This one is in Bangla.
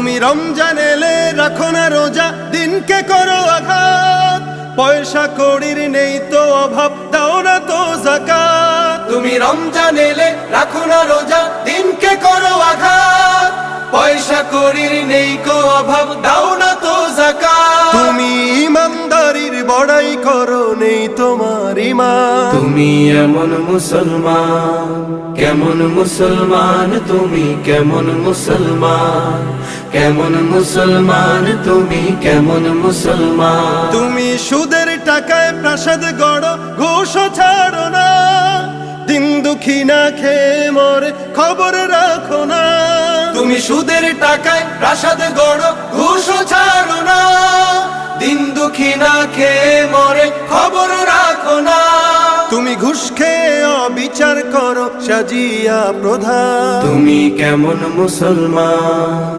তুমি রমজান এলে রাখো না রোজা, দিনকে করো আঘাত। পয়সা কড়ির নেই তো অভাব, দাও না তো যাকাত। তুমি রমজান এলে রাখো না রোজা, দিনকে করো আঘাত। পয়সা কড়ির নেই কো অভাব, দাও না তো যাকাত। তুমি ইমানদারির বড়াই করো, নেই তোমার ঈমান। তুমি এমন মুসলমান, কেমন মুসলমান তুমি, কেমন মুসলমান, কেমন মুসলমান তুমি, কেমন মুসলমান। তুমি সুদের টাকায় প্রাসাদ গড়ো, ঘুষও ছাড়ো না। দিন দুঃখী না খেয়ে মরে, খবর রাখো না। তুমি সুদের টাকায় প্রাসাদ গড়ো, ঘুষও ছাড়ো না। দিন দুঃখী না খেয়ে মরে, খবর রাখো না। তুমি ঘুষ খেয়ে অবিচার করো, সাজিয়া প্রধান। তুমি কেমন মুসলমান।